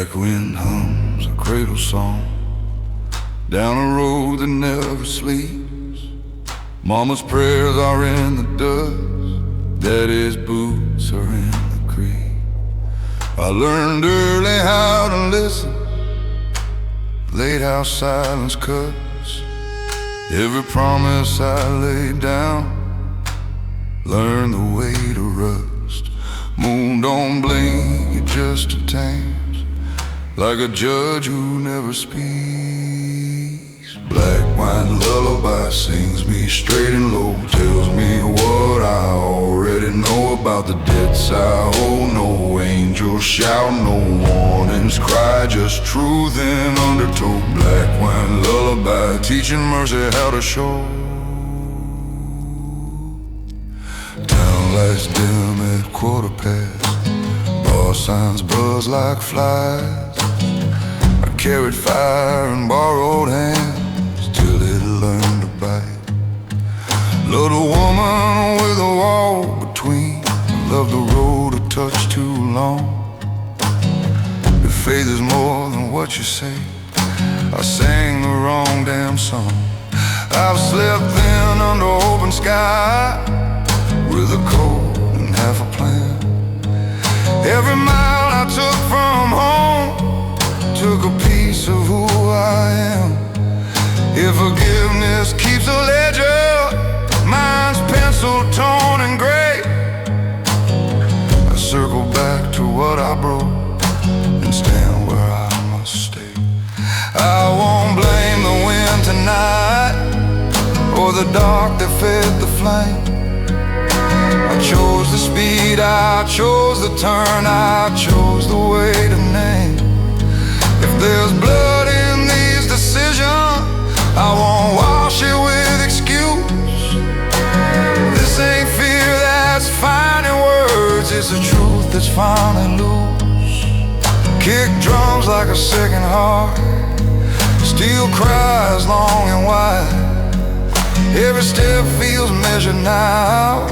Black wind hums a cradle song down a road that never sleeps. Mama's prayers are in the dust, Daddy's boots are in the creek. I learned early how to listen, late how silence cuts. Every promise I laid down, learned the way to rust. Moon don't blink, it just attends, like a judge who never speaks. Black wine lullaby sings me straight and low, tells me what I already know about the debts I owe. No angels shout, no warnings cry, just truth in undertow. Black wine lullaby teaching mercy how to show. Town lights dim at 1:15, bar signs buzz like flies. I carried fire and borrowed hands till it learned to bite. Loved a woman with a wall between, loved the road a touch too long. If faith is more than what you say, I sang the wrong damn song. I've slept thin under open sky, with a cold and half a plan. Every mile I took from home took a piece of who I am. If forgiveness keeps a ledger, mine's pencil, tone, and gray. I circle back to what I broke and stand where I must stay. I won't blame the wind tonight, or the dark that fed the flame. I chose the speed, I chose the turn, I chose the way to name. If there's blood in these decisions, I won't wash it with excuse. This ain't fear that's finding words, it's the truth that's finally loose. Kick drums like a second heart, steel cries long and wide. Every step feels measured now,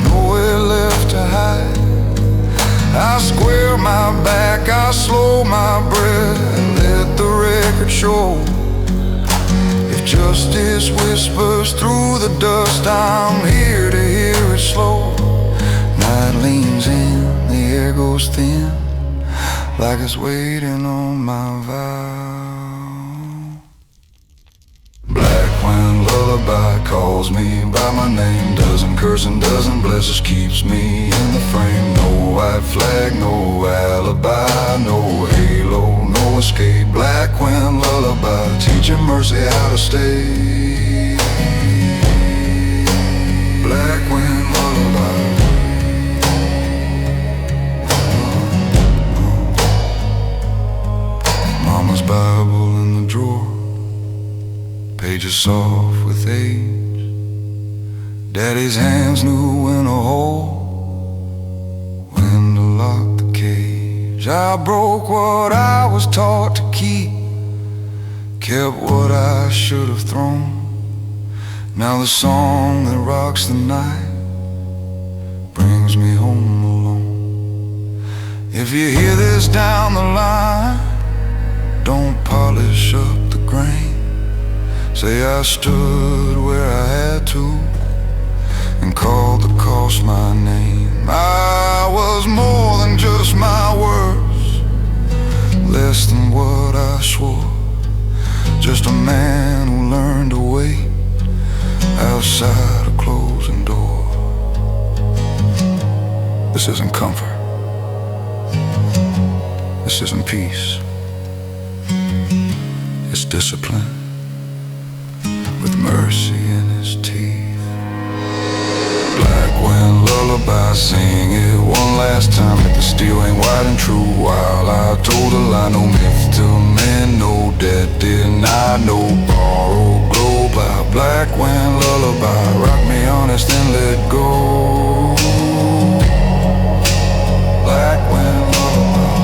nowhere left to hide. I square my back, I slow my breath, and let the record show. If justice whispers through the dust, I'm here to hear it slow. Night leans in, the air goes thin, like it's waiting on my vow. Black wine lullaby calls me by my name, doesn't curse and doesn't bless, just keeps me in the frame. No white flag, no alibi, no halo, no escape. Black wind lullaby, teaching mercy how to stay. Black wind lullaby. Mama's Bible in the drawer, pages soft with age. Daddy's hands knew when to hold, when to lock the cage. I broke what I was taught to keep, kept what I should have thrown. Now the song that rocks the night brings me home alone. If you hear this down the line, don't polish up the grain. Say I stood where I had to and called the cost my name. I was more than just my words, less than what I swore. Just a man who learned to wait outside a closing door. This isn't comfort, this isn't peace, it's discipline with mercy in his teeth. Black wind lullaby, sing it one last time. If the steel ain't white and true, while I told a lie, no myth to men, no debt denied, no borrowed globe. Black wind lullaby, rock me honest and let go. Black wind lullaby.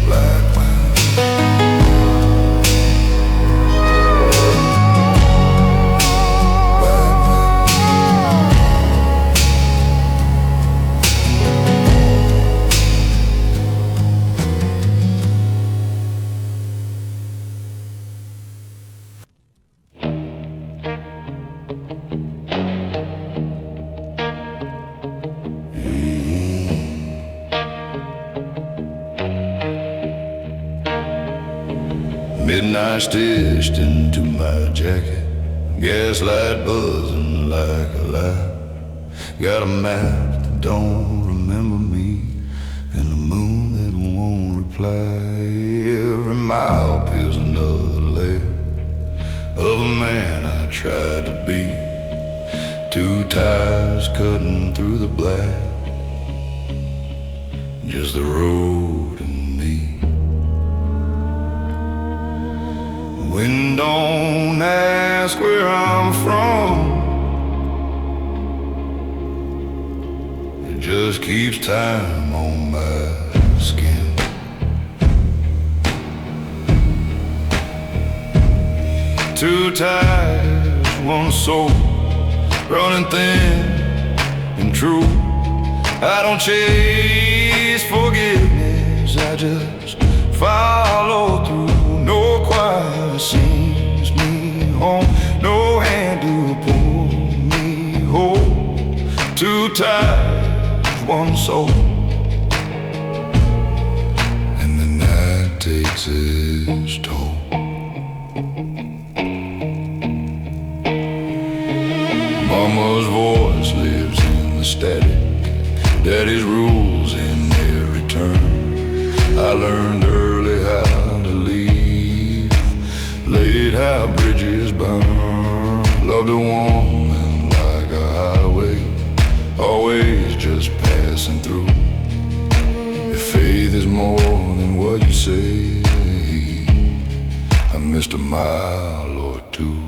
Black wind. Black wind. midnight stitched into my jacket, gaslight buzzing like a lie. Got a map that don't remember me, and the moon that won't reply. Every mile peels another layer of a man I tried to be. Two tires cutting through the black, just the road and me. Wind don't ask where I'm from, it just keeps time on my skin. Two tires, one soul, running thin and true. I don't chase forgiveness, I just follow through. No choir sings me home, no hand to pull me home. Two tires, one soul, and the night takes its toll. Mama's voice lives in the static, Daddy's rules in every turn. I learned early how to leave, late how bridges burn. Loved a woman like a highway, always just passing through. If faith is more than what you say, I missed a mile or two.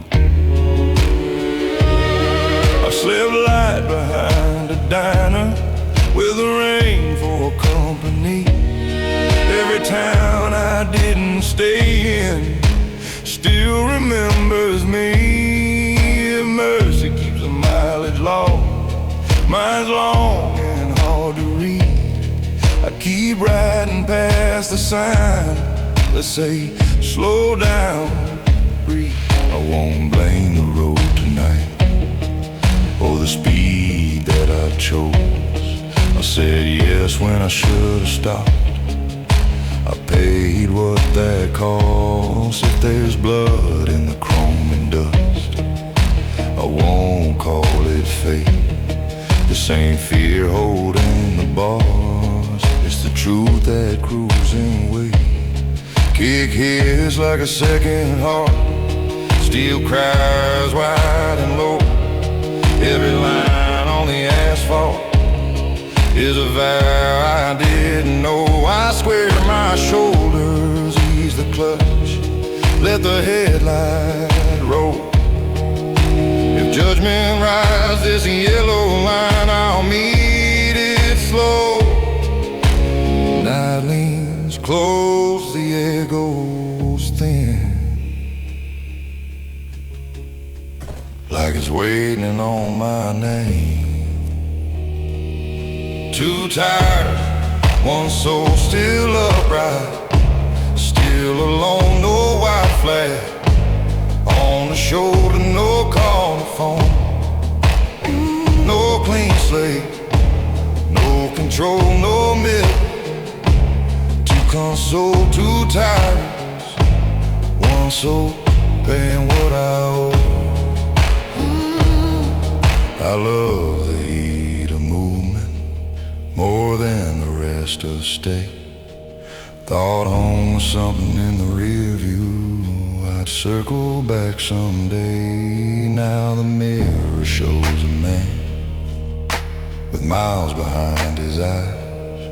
I slept light behind a diner with the rain for company. Every town I didn't stay in still remembers me. If mercy keeps the mileage low, mine's long and hard to read. I keep riding past the sign that say, slow down, breathe. I won't blame the road tonight or the speed that I chose. I said yes when I should have stopped. I paid what that costs. If there's blood in the chrome and dust, I won't call it fate. This ain't fear holding the bars, it's the truth that cruising way. Kick hits like a second heart, steel cries wide and low. Every line on the asphalt is a vow I didn't know. I square my shoulders, ease the clutch, let the headlight roll. If judgment rides this yellow line, I'll meet it slow. Night leans close, the air goes thin, like it's waiting on my name. Two tires, one soul, still upright, still alone, no white flag on the shoulder, no call to phone, no clean slate, no control, no myth to console. Two tires, one soul, paying what I owe. I love the heat of movement more than the rest of the state. Thought home was something in the rear view, I'd circle back someday. Now the mirror shows a man with miles behind his eyes.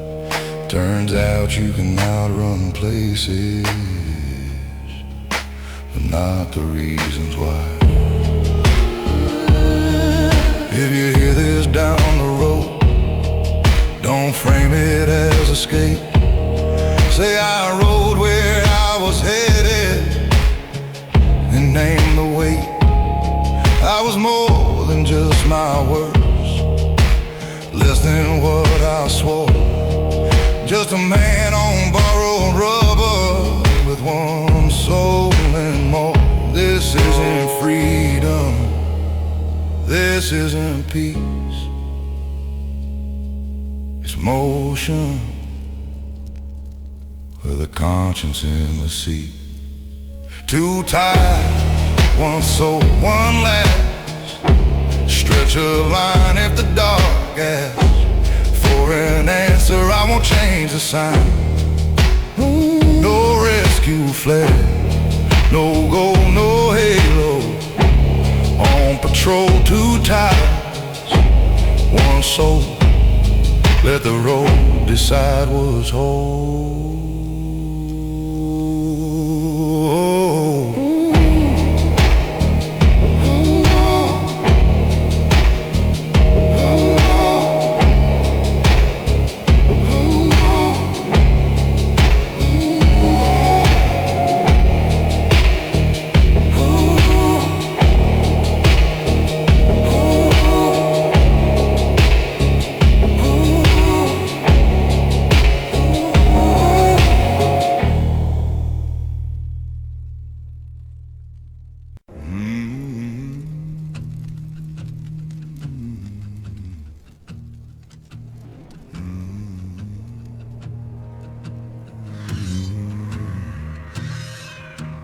Turns out you can outrun places, but not the reasons why. If you hear this down the road, don't frame it as escape. Say I rode where I was headed and name the way. I was more than just my words, less than what I swore. Just a man on borrowed rubber with one soul and more. This isn't freedom, this isn't peace, it's motion with a conscience in the seat. Too tired, one soul, one last. Stretch a line if the dog asks for an answer. I won't change the sign. No rescue flag, no goal, no halo. On patrol, two tires, one soul. Let the road decide what's whole.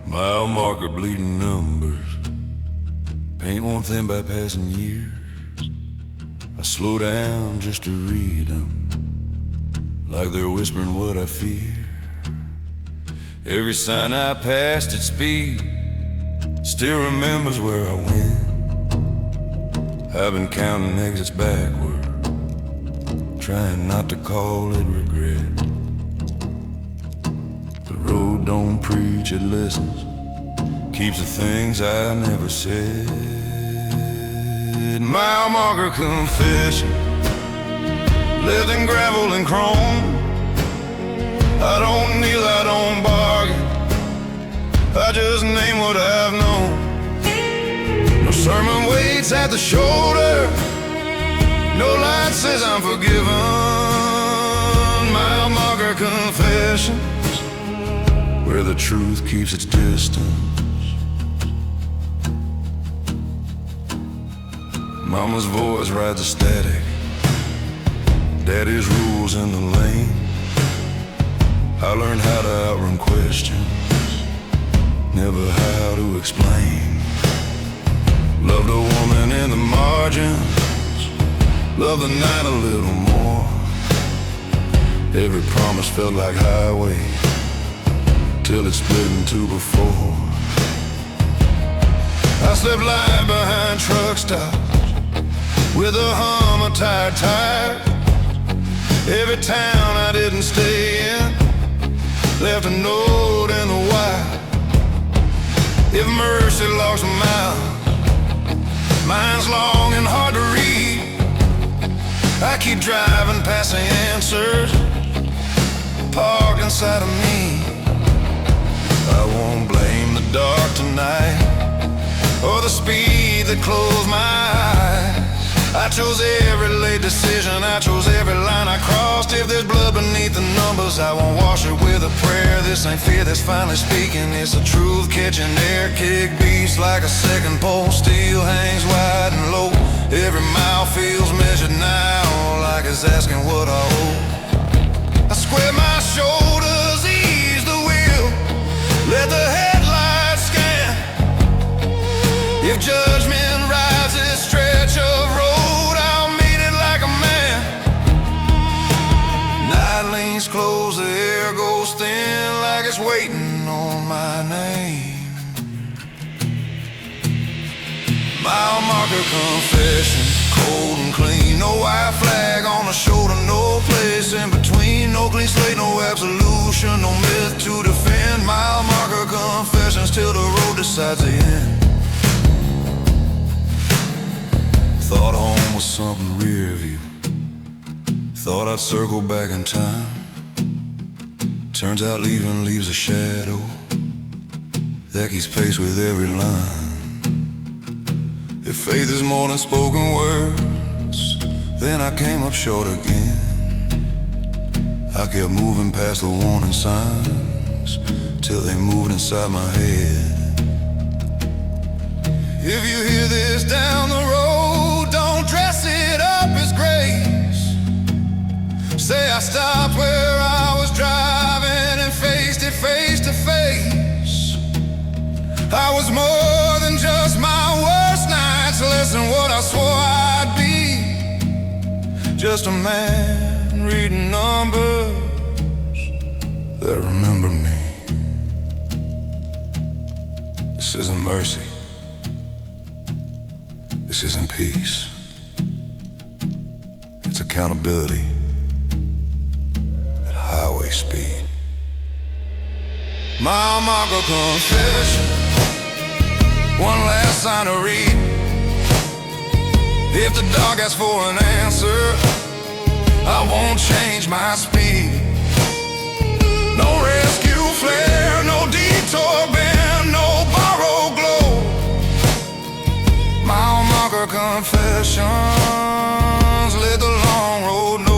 Mile marker, bleeding numbers, paint one thing by passing years. I slow down just to read them, like they're whispering what I fear. Every sign I passed at speed still remembers where I went. I've been counting exits backward, trying not to call it regret. The road don't preach, it listens, keeps the things I never said. Mile marker confession, lived in gravel and chrome. I don't kneel, I don't bargain, I just name what I've known. No sermon waits at the shoulder, no light says I'm forgiven. Mile marker confessions, where the truth keeps its distance. Mama's voice rides a static, Daddy's rules in the lane. I learned how to outrun questions, never how to explain. Loved a woman in the margins, loved the night a little more. Every promise felt like highway, till it split in two before. I slept live behind truck stops, with a hum of tired tires. Every town I didn't stay in left a note in the wire. If mercy logs a mile, mine's long and hard to read. I keep driving past the answers parked inside of me. I won't blame the dark tonight, or the speed that closed my eyes. I chose every late decision, I chose every line I crossed. If there's blood beneath the numbers, I won't wash it with a prayer. This ain't fear that's finally speaking, it's the truth catching air. Kick beats like a second pole, steel hangs wide and low. Every mile feels measured now, like it's asking what I owe. I square my shoulders, ease the wheel, let the headlights scan. If judgment rides this stretch of road, I'll meet it like a man. Night lanes close, the air goes thin, like it's waiting on my name. Mile marker confession, cold and clean. No white flag on the shoulder, no place in between. No clean slate, no absolution, no myth to defend. Mile marker confessions till the road decides the end. Thought home was something rear view, thought I'd circle back in time. Turns out leaving leaves a shadow that keeps pace with every line. If faith is more than spoken words, then I came up short again. I kept moving past the warning signs till they moved inside my head. If you hear this down the road, don't dress it up as grace. Say I stopped where I was driving and faced it face to face. I was more than just my worst nights, less than what I swore I'd be. Just a man reading numbers that remember me. This isn't mercy. This isn't peace. It's accountability at highway speed. My Marco confession, one last sign to read. If the dog asks for an answer, I won't change my speed. No rescue flare, no detour bend, no borrowed glow. Mile marker confessions, let the long road know.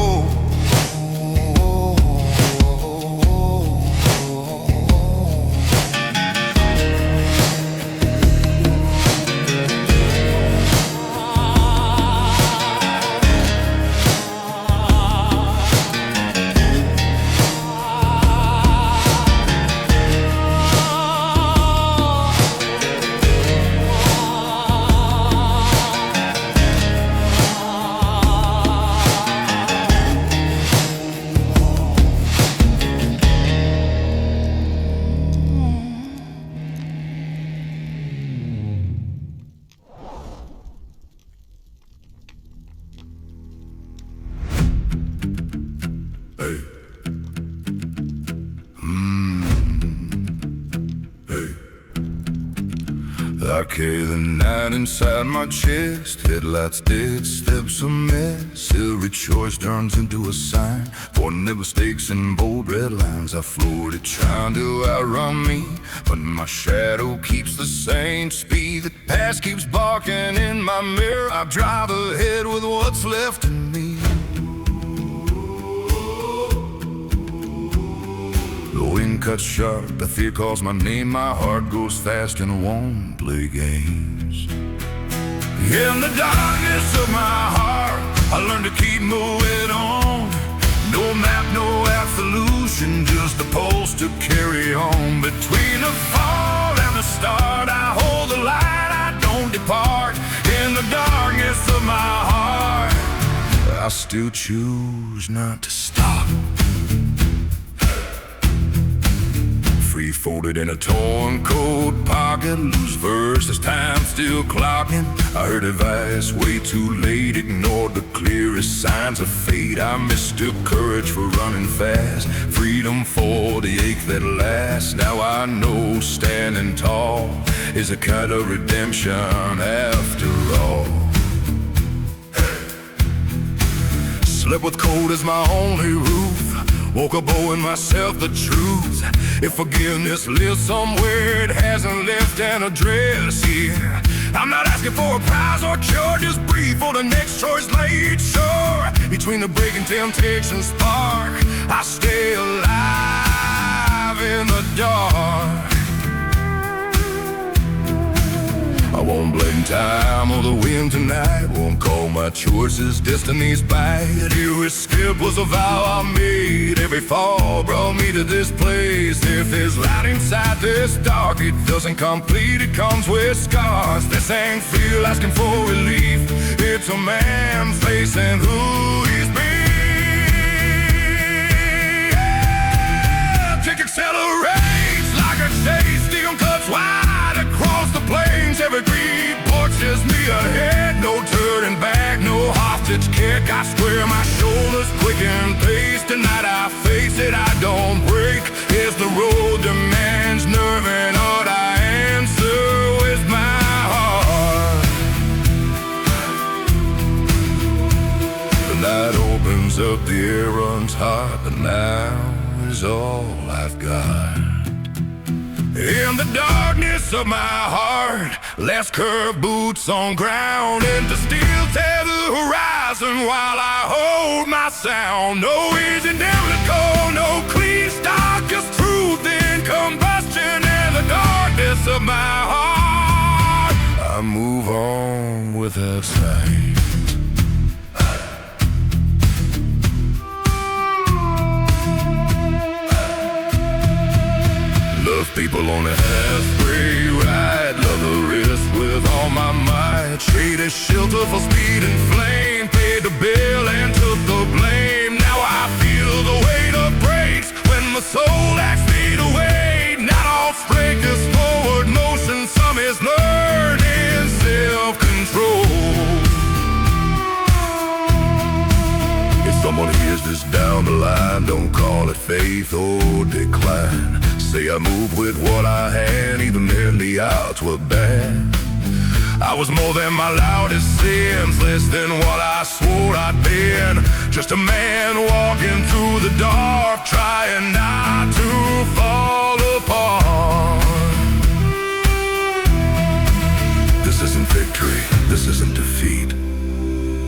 I carry the night inside my chest. Headlights dead, steps a mess. Every choice turns into a sign, pointing at mistakes in bold red lines. I floated trying to outrun me, but my shadow keeps the same speed. The past keeps barking in my mirror. I drive ahead with what's left in me. The wind cuts sharp, the fear calls my name. My heart goes fast and won't play games. In the darkness of my heart, I learned to keep moving on. No map, no absolution, just a pulse to carry on. Between the fall and the start, I hold the light, I don't depart. In the darkness of my heart, I still choose not to stop. Free folded in a torn coat pocket, loose verse as time still clocking. I heard advice way too late, ignored the clearest signs of fate. I mistook courage for running fast, freedom for the ache that lasts. Now I know standing tall is a kind of redemption after all. Slept with cold as my only roof, woke up owing myself the truth. If forgiveness lives somewhere, it hasn't left an address here. I'm not asking for a prize or cure, just breathe for the next choice laid sure. Between the breaking temptation spark, I stay alive in the dark. I won't blame time or the wind tonight, won't call my choices destiny's bite. Every skip was a vow I made, every fall brought me to this place. If there's light inside this dark, it doesn't complete, it comes with scars. This ain't fear asking for relief, it's a man facing who he's been. Yeah, tick accelerates like a chase, steel cuts wide across the plains. Every greed pushes me ahead, no turning back, no hostage kick. I square my shoulders, quick and pace. Tonight I face it, I don't break. As the road demands nerve and heart, I answer with my heart. The night opens up, the air runs hot, but now is all I've got. In the darkness of my heart, less curved boots on ground, and to still tear the horizon while I hold my sound. No easy down to go, no clean stock, just truth in combustion. In the darkness of my heart, I move on without sight. People on a halfway ride. as shelter for speed and flame. Paid the bill and took the blame. Now I feel the weight of brakes when my soul asks me to wait. Not all strength is forward motion, some is learning self-control. If someone hears this down the line, don't call it faith or decline. Say I move with what I had, even when the odds were bad. I was more than my loudest sins, less than what I swore I'd been. Just a man walking through the dark, trying not to fall apart. This isn't victory, this isn't defeat.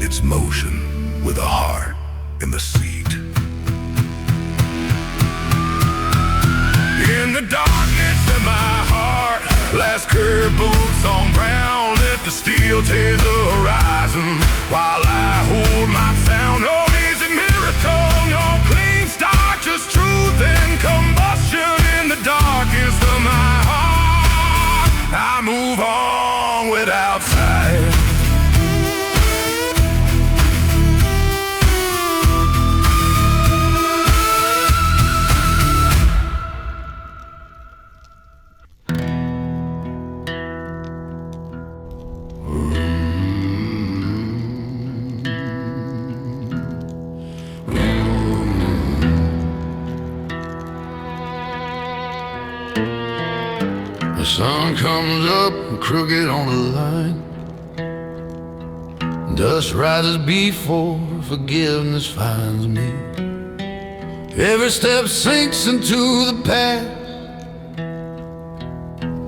It's motion with a heart in the seat. In the darkness in my heart, last curb boots on ground, let the steel tear the horizon while I hold my sound. No amazing miracle, no clean start, just truth and combustion. In the darkest of my heart, I move on without sight. The sun comes up crooked on the line. Dust rises before forgiveness finds me. Every step sinks into the past.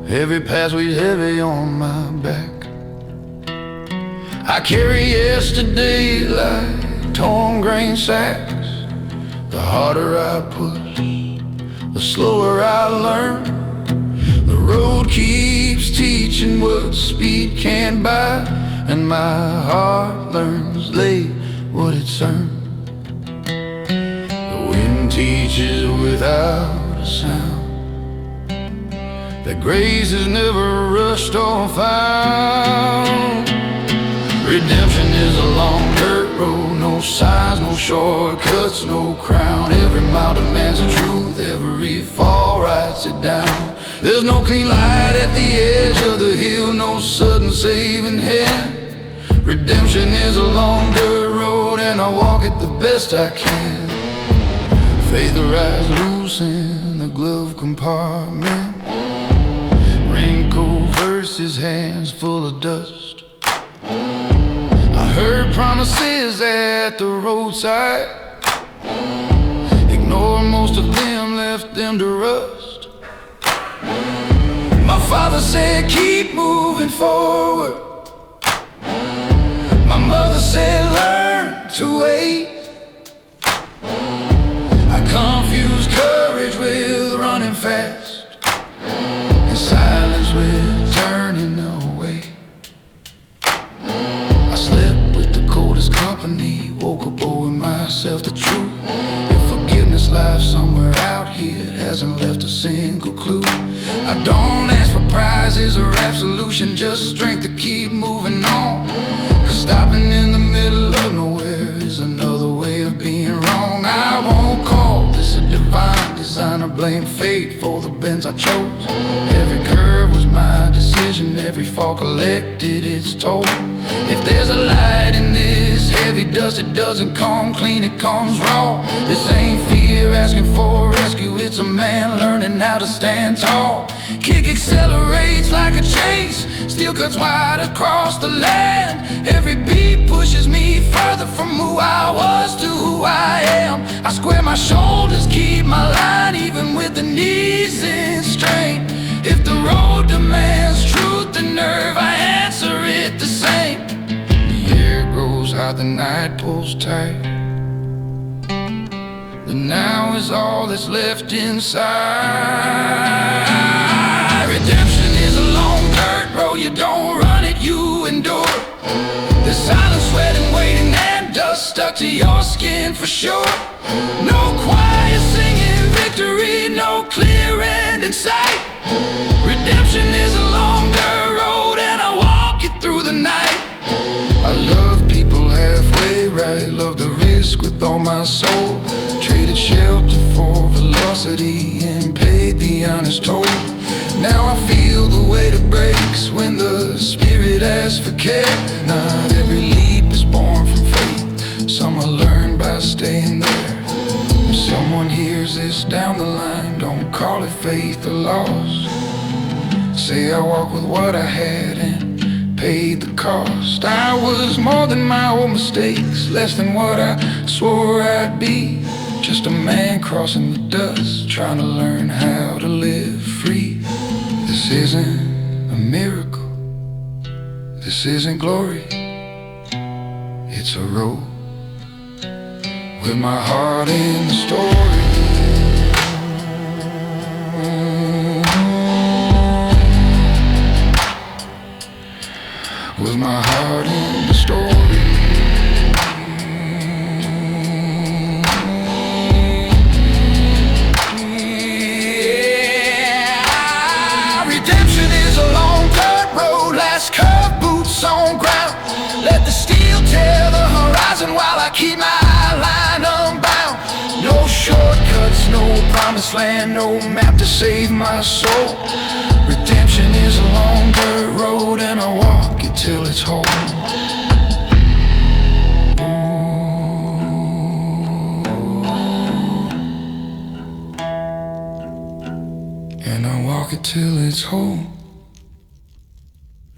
Every path weighs heavy on my back. I carry yesterday like torn grain sacks. The harder I push, the slower I learn. The road keeps teaching what speed can't buy, and my heart learns late what it's earned. The wind teaches without a sound that grace is never rushed or found. Redemption is a long dirt road, no signs, no shortcuts, no crown. Every mile demands the truth, every fall writes it down. There's no clean light at the edge of the hill, no sudden saving hand. Redemption is a long dirt road, and I walk it the best I can. Faith rides loose in the glove compartment. Raincoat versus hands full of dust. I heard promises at the roadside. Ignore most of them, left them to rust. My father said keep moving forward. My mother said learn to wait. I confused courage with running fast, and silence with turning away. I slept with the coldest company, woke up owing myself the truth. If forgiveness lies somewhere out here, it hasn't left a single clue. I don't ask for prizes or absolution, just strength to keep moving on. Cause stopping in the middle of nowhere is another way of being wrong. I won't call this a divine design or blame fate for the bends I chose. Every curve was my decision, every fall collected its toll. If there's a light in this heavy dust, it doesn't come clean, it comes raw. This ain't fear asking for rescue, it's a man learning how to stand tall. Kick accelerates like a chase, steel cuts wide across the land. Every beat pushes me further from who I was to who I am. I square my shoulders, keep my line, even with the knees in strain. If the road demands truth and nerve, I answer it the same. The air grows hot, the night pulls tight. The now is all that's left inside. Redemption is a long dirt road, you don't run it, you endure. The silent sweat and waiting and dust stuck to your skin for sure. No choir singing victory, no clear end in sight. Redemption is a long dirt road, and I walk it through the night. I love people halfway right, love the risk with all my soul. Traded shelter for velocity and paid the honest toll. Now I feel the weight it breaks when the spirit asks for care. Not every leap is born from faith, some are learned by staying there. If someone hears this down the line, don't call it faith or loss. Say I walk with what I had and paid the cost. I was more than my old mistakes, less than what I swore I'd be. Just a man crossing the dust, trying to learn how to live free. This isn't a miracle, this isn't glory. It's a road with my heart in the story. With my heart in the story. Yeah. Redemption is a long dirt road, last curve, boots on ground. Let the steel tear the horizon while I keep my line unbound. No shortcuts, no promised land, no map to save my soul. Redemption is a long dirt road and I walk it till it's whole. And I walk it till it's whole.